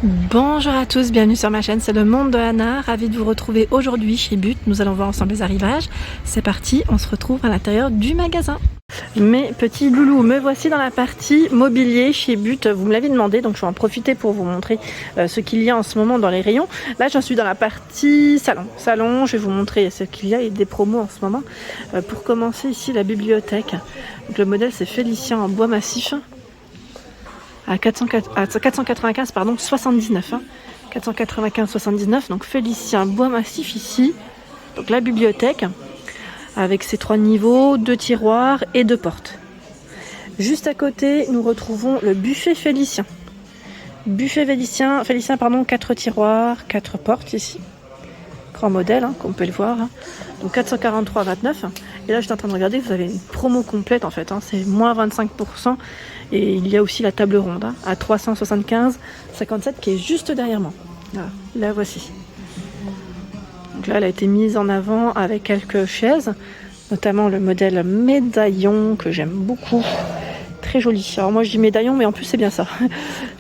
Bonjour à tous, bienvenue sur ma chaîne, c'est le monde de Anna, ravie de vous retrouver aujourd'hui chez But. Nous allons voir ensemble les arrivages. C'est parti, on se retrouve à l'intérieur du magasin. Mes petits loulous, me voici dans la partie mobilier chez But. Vous me l'avez demandé, donc je vais en profiter pour vous montrer ce qu'il y a en ce moment dans les rayons. Là, j'en suis dans la partie salon, je vais vous montrer ce qu'il y a et des promos en ce moment. Pour commencer, ici, la bibliothèque. Donc, le modèle, c'est Félicien en bois massif. À 495, pardon, 79. 495, 79. Donc Félicien, bois massif ici. Donc la bibliothèque, avec ses 3 niveaux, 2 tiroirs et 2 portes. Juste à côté, nous retrouvons le buffet Félicien. Buffet Félicien, pardon, 4 tiroirs, 4 portes ici. Grand modèle, comme vous pouvez le voir. Donc 443,29. Et là, je suis en train de regarder, vous avez une promo complète en fait. C'est moins 25%. Et il y a aussi la table ronde à 375,57 qui est juste derrière moi. Voilà, la voici. Donc là, elle a été mise en avant avec quelques chaises, notamment le modèle médaillon que j'aime beaucoup. Très joli. Alors moi je dis médaillon, mais en plus c'est bien ça.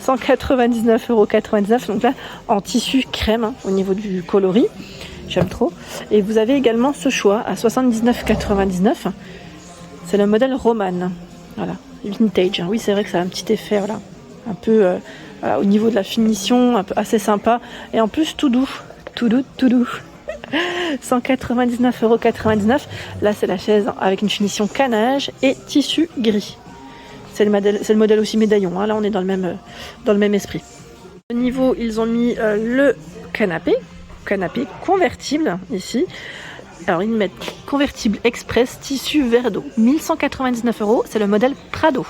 199,99 €. Donc là, en tissu crème au niveau du coloris. J'aime trop. Et vous avez également ce choix à 79,99 €. C'est le modèle Roman. Voilà, vintage. Oui, c'est vrai que ça a un petit effet, voilà, un peu voilà, au niveau de la finition, un peu assez sympa. Et en plus, tout doux. 199,99 €. Là, c'est la chaise avec une finition canage et tissu gris. C'est le modèle aussi médaillon. Là, on est dans le même esprit. Au niveau, ils ont mis le canapé convertible ici. Alors ils mettent convertible express tissu verre d'eau, 1199 €. C'est le modèle Prado.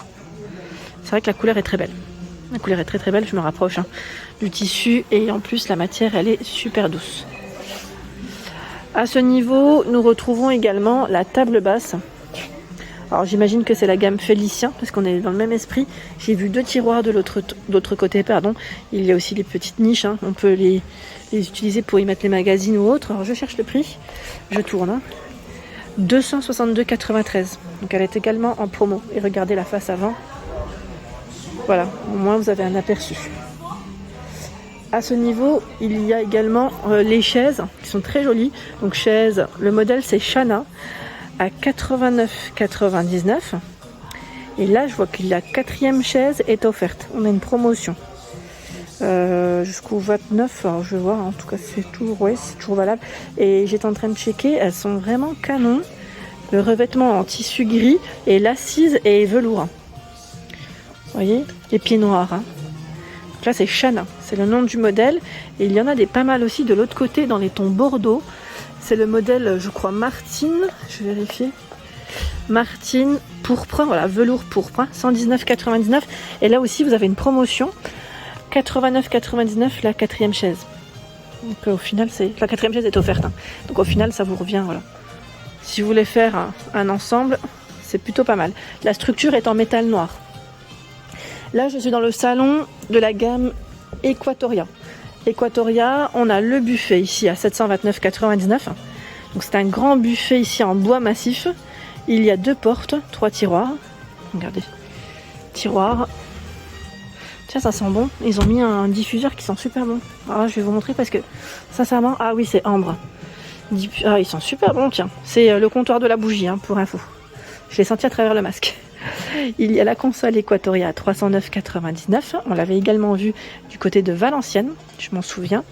C'est vrai que la couleur est très belle. La couleur est très belle. Je me rapproche du tissu et en plus la matière elle est super douce. À ce niveau, nous retrouvons également la table basse. Alors j'imagine que c'est la gamme Félicien parce qu'on est dans le même esprit. J'ai vu 2 tiroirs de l'autre côté, pardon. Il y a aussi les petites niches, on peut les utiliser pour y mettre les magazines ou autres. Alors je cherche le prix, je tourne. 262,93. Donc elle est également en promo. Et regardez la face avant. Voilà, au moins vous avez un aperçu. À ce niveau, il y a également les chaises qui sont très jolies. Donc chaises, le modèle c'est Shana à 89,99. Et là je vois que la 4e chaise est offerte. On a une promotion jusqu'au 29. Alors je vais voir, en tout cas c'est toujours valable. Et j'étais en train de checker, elles sont vraiment canon. Le revêtement en tissu gris et l'assise est velours. Vous voyez, les pieds noirs. Donc là c'est Shana, c'est le nom du modèle. Et il y en a des pas mal aussi de l'autre côté dans les tons bordeaux. C'est le modèle, je crois, Martine. Je vais vérifier. Martine pourpre, voilà, velours pourpre, 119,99. Et là aussi, vous avez une promotion. 89,99 la 4e chaise. Donc au final, la 4e chaise est offerte. Donc au final, ça vous revient, voilà. Si vous voulez faire un ensemble, c'est plutôt pas mal. La structure est en métal noir. Là, je suis dans le salon de la gamme Equatoria. Equatoria, on a le buffet ici à 729,99. Donc c'est un grand buffet ici en bois massif. Il y a 2 portes, 3 tiroirs. Regardez, tiroirs. Tiens, ça sent bon. Ils ont mis un diffuseur qui sent super bon. Alors, je vais vous montrer parce que sincèrement, ah oui, c'est ambre. Ah, ils sont super bons, tiens. C'est le comptoir de la bougie, pour info. Je l'ai senti à travers le masque. Il y a la console Equatoria à 309,99. On l'avait également vu du côté de Valenciennes, je m'en souviens.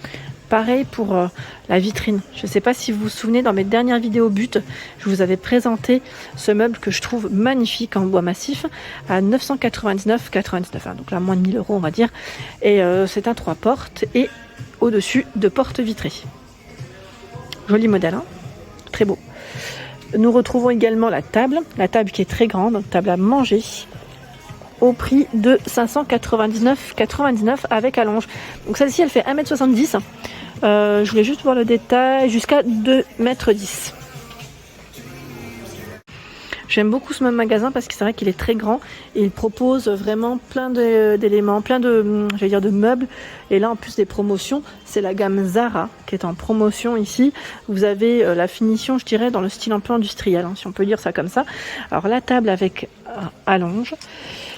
Pareil pour la vitrine. Je ne sais pas si vous vous souvenez, dans mes dernières vidéos But, je vous avais présenté ce meuble que je trouve magnifique en bois massif à 999,99. Donc là, moins de 1000 € on va dire. Et c'est un 3 portes et au-dessus de portes vitrées. Joli modèle, très beau. Nous retrouvons également la table qui est très grande, table à manger, au prix de 599,99 avec allonge. Donc celle-ci, elle fait 1,70 m. Je voulais juste voir le détail, jusqu'à 2,10 m. J'aime beaucoup ce même magasin parce que c'est vrai qu'il est très grand et il propose vraiment plein d'éléments, plein de meubles. Et là, en plus des promotions, c'est la gamme Zara qui est en promotion ici. Vous avez la finition, je dirais, dans le style un peu industriel, si on peut dire ça comme ça. Alors la table avec allonge,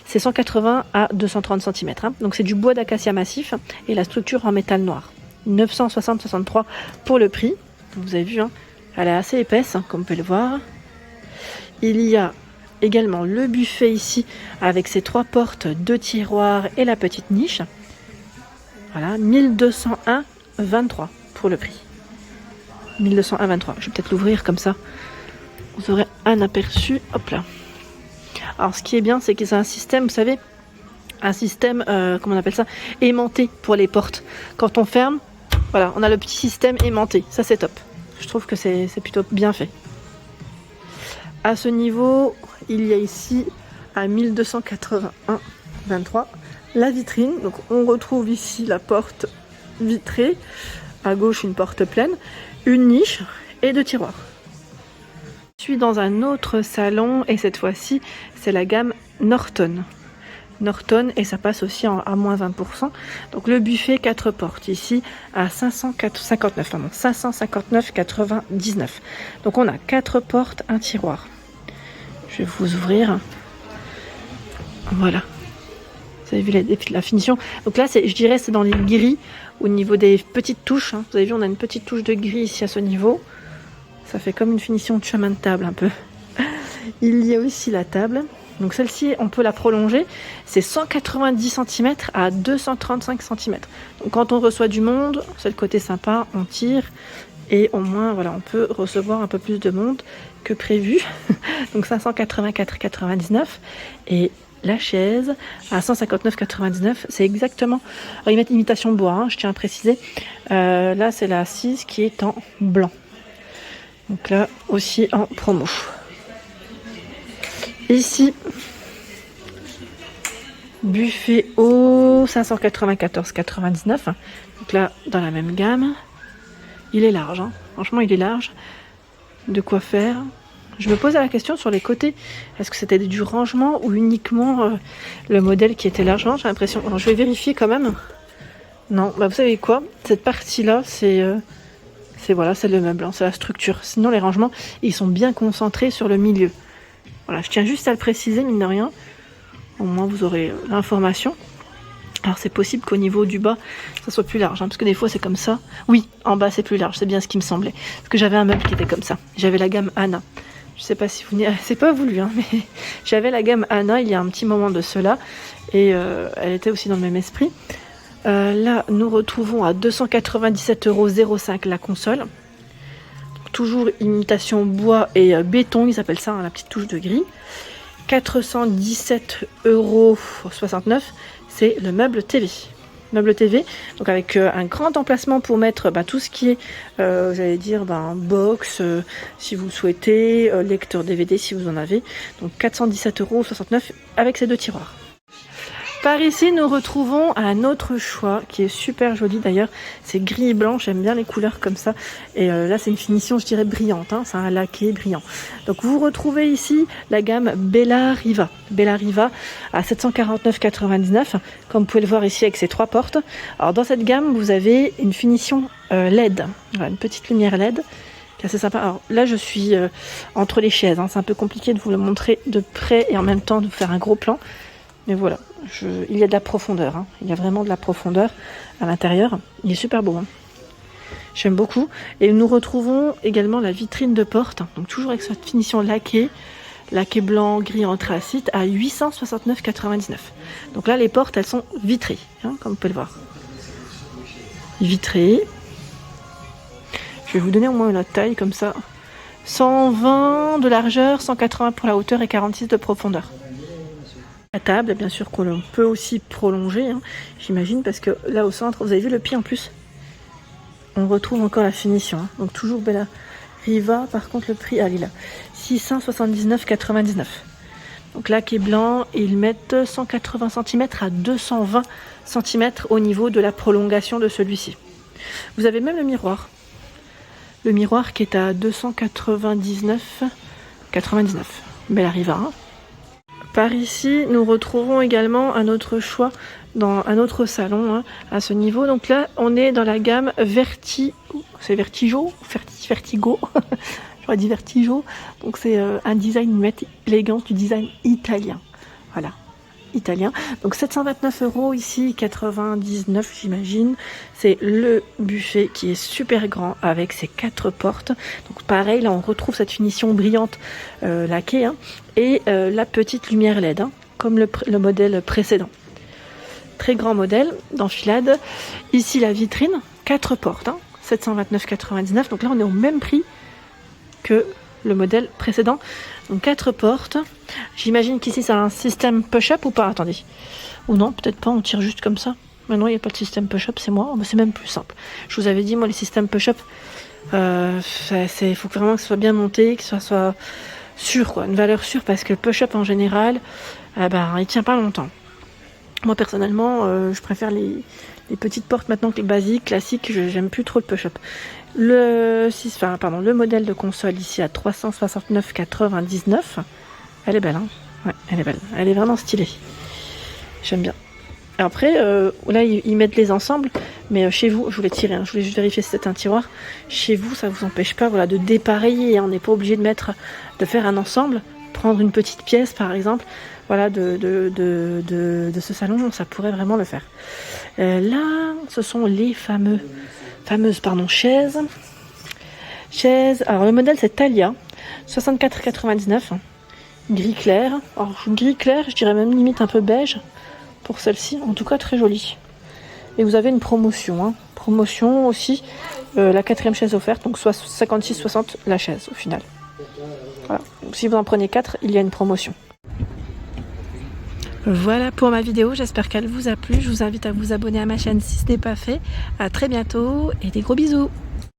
c'est 180 à 230 cm. Hein. Donc c'est du bois d'acacia massif et la structure en métal noir. 960,63 pour le prix. Vous avez vu, hein, elle est assez épaisse, hein, comme vous pouvez le voir. Il y a également le buffet ici avec ses 3 portes, 2 tiroirs et la petite niche. Voilà, 1201,23 pour le prix. 1201,23. Je vais peut-être l'ouvrir comme ça. Vous aurez un aperçu. Hop là. Alors ce qui est bien, c'est qu'ils ont un système, vous savez, un système, comment on appelle ça, aimanté pour les portes. Quand on ferme, voilà, on a le petit système aimanté. Ça c'est top. Je trouve que c'est plutôt bien fait. À ce niveau, il y a ici à 1281,23 la vitrine. Donc on retrouve ici la porte vitrée. À gauche, une porte pleine, une niche et 2 tiroirs. Je suis dans un autre salon et cette fois-ci, c'est la gamme Norton. Norton et ça passe aussi à moins 20%. Donc le buffet 4 portes ici à 559,99. Donc on a 4 portes, un tiroir. Je vais vous ouvrir. Voilà. Vous avez vu la finition. Donc là, je dirais c'est dans les gris au niveau des petites touches. Hein. Vous avez vu, on a une petite touche de gris ici à ce niveau. Ça fait comme une finition de chemin de table un peu. Il y a aussi la table. Donc celle-ci, on peut la prolonger. C'est 190 cm à 235 cm. Donc quand on reçoit du monde, c'est le côté sympa, on tire. Et au moins, voilà, on peut recevoir un peu plus de monde que prévu. Donc 584,99. Et la chaise à 159,99. C'est exactement... Alors, ils mettent imitation bois, hein, je tiens à préciser. Là, c'est la assise qui est en blanc. Donc là, aussi en promo. Ici, buffet haut, 594,99. Donc là, dans la même gamme. Il est large, hein. Franchement, il est large. De quoi faire. Je me posais la question sur les côtés. Est-ce que c'était du rangement ou uniquement le modèle qui était largement, j'ai l'impression. Alors, je vais vérifier quand même. Non, bah vous savez quoi, cette partie-là, c'est voilà, c'est le meuble, hein, c'est la structure. Sinon, les rangements, ils sont bien concentrés sur le milieu. Voilà, je tiens juste à le préciser, mine de rien. Au moins, vous aurez l'information. Alors, c'est possible qu'au niveau du bas, ça soit plus large, hein, parce que des fois, c'est comme ça. Oui, en bas, c'est plus large, c'est bien ce qui me semblait. Parce que j'avais un meuble qui était comme ça. J'avais la gamme Anna. Je sais pas si vous... C'est pas voulu, hein, mais j'avais la gamme Anna il y a un petit moment de cela. Et elle était aussi dans le même esprit. Là, nous retrouvons à 297,05 € la console. Toujours imitation bois et béton, ils appellent ça, hein, la petite touche de gris. 417,69 €, c'est le meuble TV. Meuble TV, donc avec un grand emplacement pour mettre tout ce qui est, j'allais dire, box, si vous le souhaitez, lecteur DVD si vous en avez. Donc 417,69 € avec ces 2 tiroirs. Par ici, nous retrouvons un autre choix qui est super joli d'ailleurs. C'est gris et blanc, j'aime bien les couleurs comme ça. Et là, c'est une finition, je dirais, brillante. Hein. C'est un laqué brillant. Donc, vous retrouvez ici la gamme Bella Riva. Bella Riva à 749,99 €, comme vous pouvez le voir ici avec ses 3 portes. Alors, dans cette gamme, vous avez une finition LED. Voilà, une petite lumière LED. C'est assez sympa. Alors là, je suis entre les chaises. Hein. C'est un peu compliqué de vous le montrer de près et en même temps de vous faire un gros plan. Mais voilà, il y a de la profondeur, hein. Il y a vraiment de la profondeur à l'intérieur. Il est super beau, hein. J'aime beaucoup. Et nous retrouvons également la vitrine de porte, donc toujours avec cette finition laquée blanc, gris anthracite à 869,99 €. Donc là, les portes, elles sont vitrées, hein, comme vous pouvez le voir. Vitrées. Je vais vous donner au moins la taille comme ça. 120 de largeur, 180 pour la hauteur et 46 de profondeur. La table, bien sûr qu'on peut aussi prolonger, hein, j'imagine, parce que là au centre, vous avez vu le pied en plus. On retrouve encore la finition, hein. Donc toujours Bella Riva, par contre le prix, il est là, 679,99 €. Donc là qui est blanc, ils mettent 180 cm à 220 cm au niveau de la prolongation de celui-ci. Vous avez même le miroir. Le miroir qui est à 299,99 €. Bella Riva, hein. Par ici, nous retrouvons également un autre choix dans un autre salon, hein, à ce niveau. Donc là, on est dans la gamme Vertigo. J'aurais dit Vertigo. Donc c'est un design élégant, du design italien. Voilà. italien. Donc 729 € ici, 99 j'imagine. C'est le buffet qui est super grand avec ses 4 portes. Donc pareil, là on retrouve cette finition brillante laquée hein, et la petite lumière LED, hein, comme le modèle précédent. Très grand modèle d'enfilade. Ici la vitrine, 4 portes, hein, 729,99. Donc là on est au même prix que le modèle précédent. Donc 4 portes. J'imagine qu'ici ça a un système push-up ou pas? Attendez. Ou non, peut-être pas, on tire juste comme ça. Maintenant il n'y a pas de système push-up, c'est moi. C'est même plus simple. Je vous avais dit, moi les systèmes push-up, il faut vraiment que ce soit bien monté, que ce soit sûr, quoi, une valeur sûre, parce que le push-up en général, il tient pas longtemps. Moi personnellement, je préfère les petites portes maintenant que les basiques, classiques, j'aime plus trop le push-up. Le modèle de console ici à 369,99. Elle est belle, hein. Ouais, elle est belle. Elle est vraiment stylée. J'aime bien. Après, là, ils mettent les ensembles, mais chez vous, je voulais tirer, hein, je voulais juste vérifier si c'était un tiroir. Chez vous, ça vous empêche pas, voilà, de dépareiller. Hein, on n'est pas obligé de faire un ensemble, prendre une petite pièce, par exemple. Voilà, de ce salon, ça pourrait vraiment le faire. Là, ce sont les fameuses chaises. Alors, le modèle, c'est Thalia, 64,99. Gris clair. Alors, gris clair, je dirais même limite un peu beige pour celle-ci. En tout cas, très jolie. Et vous avez une promotion. Hein. Promotion aussi, la 4e chaise offerte, donc soit 56,60 la chaise au final. Voilà. Donc, si vous en prenez 4, il y a une promotion. Voilà pour ma vidéo, j'espère qu'elle vous a plu. Je vous invite à vous abonner à ma chaîne si ce n'est pas fait. À très bientôt et des gros bisous.